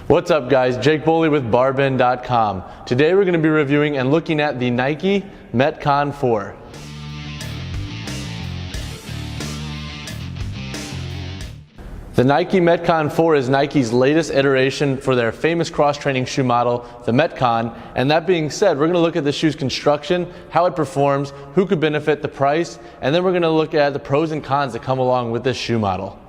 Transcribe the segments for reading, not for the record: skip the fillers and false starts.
What's up guys, Jake Boley with BarBend.com. Today we're going to be reviewing and looking at the Nike Metcon 4. The Nike Metcon 4 is Nike's latest iteration for their famous cross-training shoe model, the Metcon. And that being said, we're going to look at the shoe's construction, how it performs, who could benefit, the price, and then we're going to look at the pros and cons that come along with this shoe model.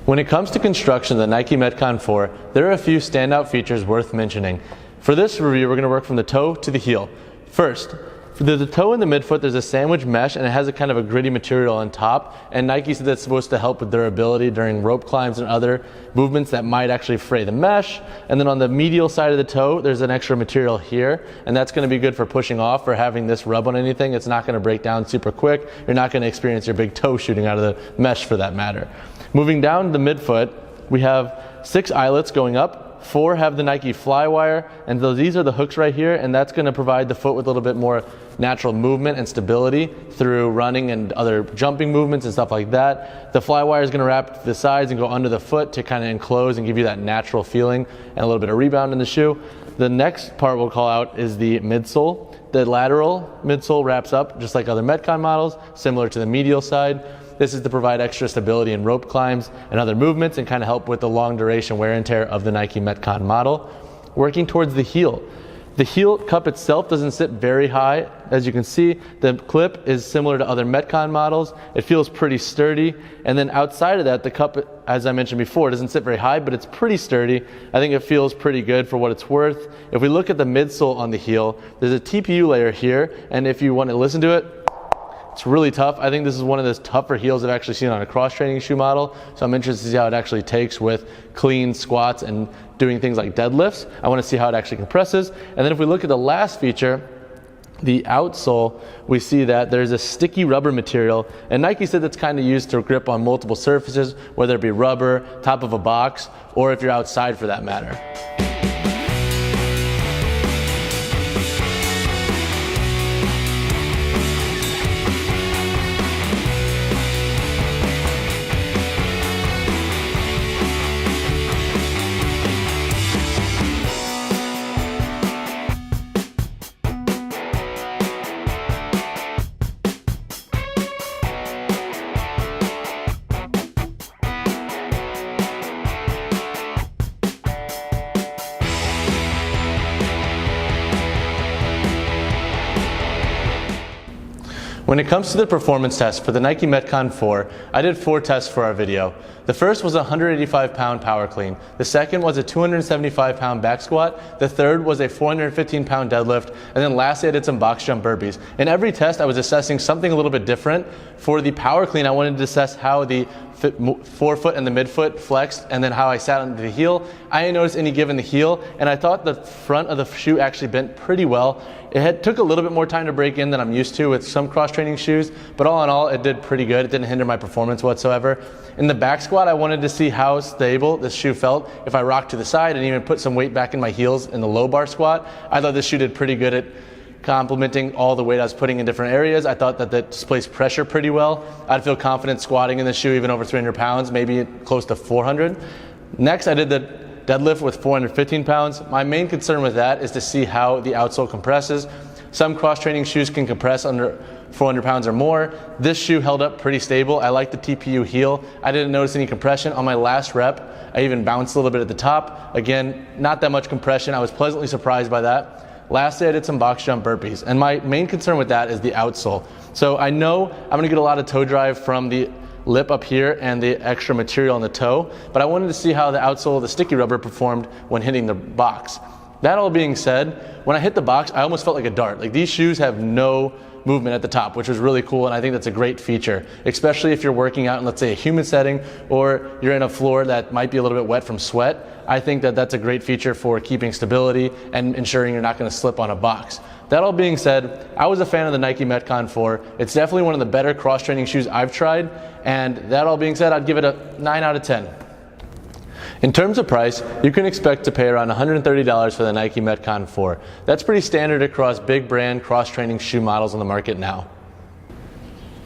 When it comes to construction of the Nike Metcon 4, there are a few standout features worth mentioning. For this review, we're going to work from the toe to the heel. First, for the toe and the midfoot, there's a sandwich mesh and it has a kind of a gritty material on top, and Nike said that's supposed to help with durability during rope climbs and other movements that might actually fray the mesh. And then on the medial side of the toe, there's an extra material here, and that's going to be good for pushing off or having this rub on anything. It's not going to break down super quick. You're not going to experience your big toe shooting out of the mesh for that matter. Moving down the midfoot, we have 6 eyelets going up. 4 have the Nike Flywire, and so these are the hooks right here, and that's going to provide the foot with a little bit more natural movement and stability through running and other jumping movements and stuff like that. The Flywire is going to wrap the sides and go under the foot to kind of enclose and give you that natural feeling and a little bit of rebound in the shoe. The next part we'll call out is the midsole. The lateral midsole wraps up just like other Metcon models, similar to the medial side. This is to provide extra stability in rope climbs and other movements and kind of help with the long duration wear and tear of the Nike Metcon model. Working towards the heel. The heel cup itself doesn't sit very high. As you can see, the clip is similar to other Metcon models. It feels pretty sturdy. And then outside of that, the cup, as I mentioned before, doesn't sit very high, but it's pretty sturdy. I think it feels pretty good for what it's worth. If we look at the midsole on the heel, there's a TPU layer here. And if you want to listen to it, it's really tough. I think this is one of the tougher heels I've actually seen on a cross-training shoe model. So I'm interested to see how it actually takes with clean squats and doing things like deadlifts. I want to see how it actually compresses. And then if we look at the last feature, the outsole, we see that there's a sticky rubber material, and Nike said that's kind of used to grip on multiple surfaces, whether it be rubber, top of a box, or if you're outside for that matter. When it comes to the performance test for the Nike Metcon 4, I did 4 tests for our video. The first was a 185-pound power clean. The second was a 275-pound back squat. The third was a 415-pound deadlift. And then lastly, I did some box jump burpees. In every test, I was assessing something a little bit different. For the power clean, I wanted to assess how the forefoot and the midfoot flexed, and then how I sat on the heel. I didn't notice any give in the heel, and I thought the front of the shoe actually bent pretty well. It took a little bit more time to break in than I'm used to with some cross-training shoes, but all in all, it did pretty good. It didn't hinder my performance whatsoever. In the back squat, I wanted to see how stable this shoe felt if I rocked to the side and even put some weight back in my heels in the low bar squat. I thought this shoe did pretty good at complementing all the weight I was putting in different areas. I thought that that displaced pressure pretty well. I'd feel confident squatting in the shoe even over 300 pounds, maybe close to 400. Next, I did the deadlift with 415 pounds. My main concern with that is to see how the outsole compresses. Some cross-training shoes can compress under 400 pounds or more. This shoe held up pretty stable. I like the TPU heel. I didn't notice any compression. On my last rep, I even bounced a little bit at the top. Again, not that much compression. I was pleasantly surprised by that. Lastly, I did some box jump burpees, and my main concern with that is the outsole. So I know I'm going to get a lot of toe drive from the lip up here and the extra material on the toe, but I wanted to see how the outsole of the sticky rubber performed when hitting the box. That all being said, when I hit the box, I almost felt like a dart. Like, these shoes have no movement at the top, which was really cool, and I think that's a great feature, especially if you're working out in, let's say, a humid setting, or you're in a floor that might be a little bit wet from sweat. I think that that's a great feature for keeping stability and ensuring you're not going to slip on a box. That all being said, I was a fan of the Nike Metcon 4. It's definitely one of the better cross-training shoes I've tried, and that all being said, I'd give it a 9 out of 10. In terms of price, you can expect to pay around $130 for the Nike Metcon 4. That's pretty standard across big brand cross-training shoe models on the market now.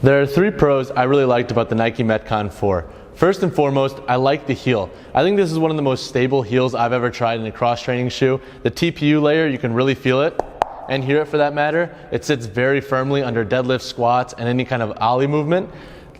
There are 3 pros I really liked about the Nike Metcon 4. First and foremost, I like the heel. I think this is one of the most stable heels I've ever tried in a cross-training shoe. The TPU layer, you can really feel it and hear it for that matter. It sits very firmly under deadlifts, squats, and any kind of ollie movement.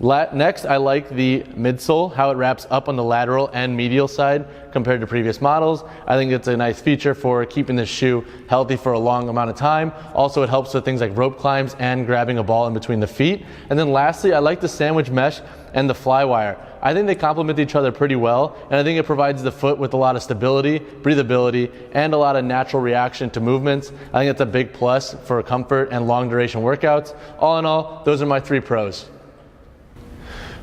Next, I like the midsole, how it wraps up on the lateral and medial side compared to previous models. I think it's a nice feature for keeping the shoe healthy for a long amount of time. Also, it helps with things like rope climbs and grabbing a ball in between the feet. And then lastly, I like the sandwich mesh and the fly wire. I think they complement each other pretty well, and I think it provides the foot with a lot of stability, breathability, and a lot of natural reaction to movements. I think that's a big plus for comfort and long duration workouts. All in all, those are my 3 pros.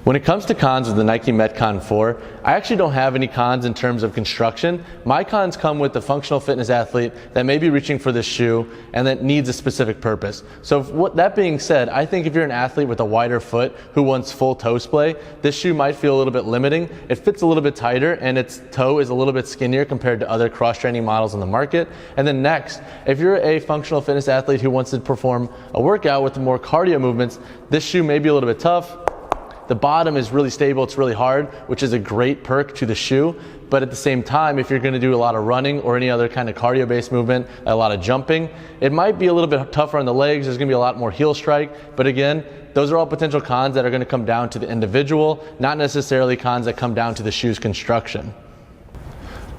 When it comes to cons of the Nike Metcon 4, I actually don't have any cons in terms of construction. My cons come with the functional fitness athlete that may be reaching for this shoe and that needs a specific purpose. So that being said, I think if you're an athlete with a wider foot who wants full toe splay, this shoe might feel a little bit limiting. It fits a little bit tighter and its toe is a little bit skinnier compared to other cross-training models on the market. And then next, if you're a functional fitness athlete who wants to perform a workout with more cardio movements, this shoe may be a little bit tough. The bottom is really stable, it's really hard, which is a great perk to the shoe. But at the same time, if you're gonna do a lot of running or any other kind of cardio-based movement, a lot of jumping, it might be a little bit tougher on the legs. There's gonna be a lot more heel strike. But again, those are all potential cons that are gonna come down to the individual, not necessarily cons that come down to the shoe's construction.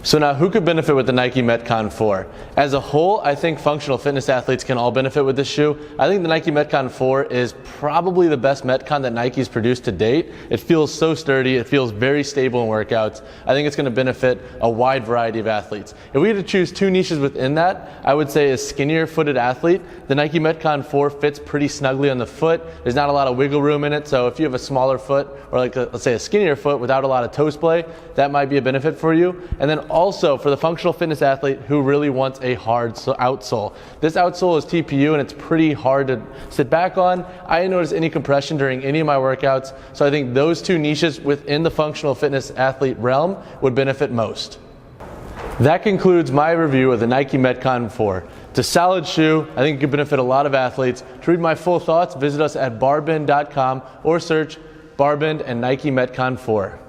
So now, who could benefit with the Nike Metcon 4? As a whole, I think functional fitness athletes can all benefit with this shoe. I think the Nike Metcon 4 is probably the best Metcon that Nike's produced to date. It feels so sturdy, it feels very stable in workouts. I think it's going to benefit a wide variety of athletes. If we had to choose 2 niches within that, I would say a skinnier footed athlete. The Nike Metcon 4 fits pretty snugly on the foot. There's not a lot of wiggle room in it, so if you have a smaller foot, or let's say a skinnier foot without a lot of toe splay, that might be a benefit for you. And then also for the functional fitness athlete who really wants a hard outsole. This outsole is TPU and it's pretty hard to sit back on. I didn't notice any compression during any of my workouts, so I think those 2 niches within the functional fitness athlete realm would benefit most. That concludes my review of the Nike Metcon 4. It's a solid shoe. I think it could benefit a lot of athletes. To read my full thoughts, visit us at barbend.com or search BarBend and Nike Metcon 4.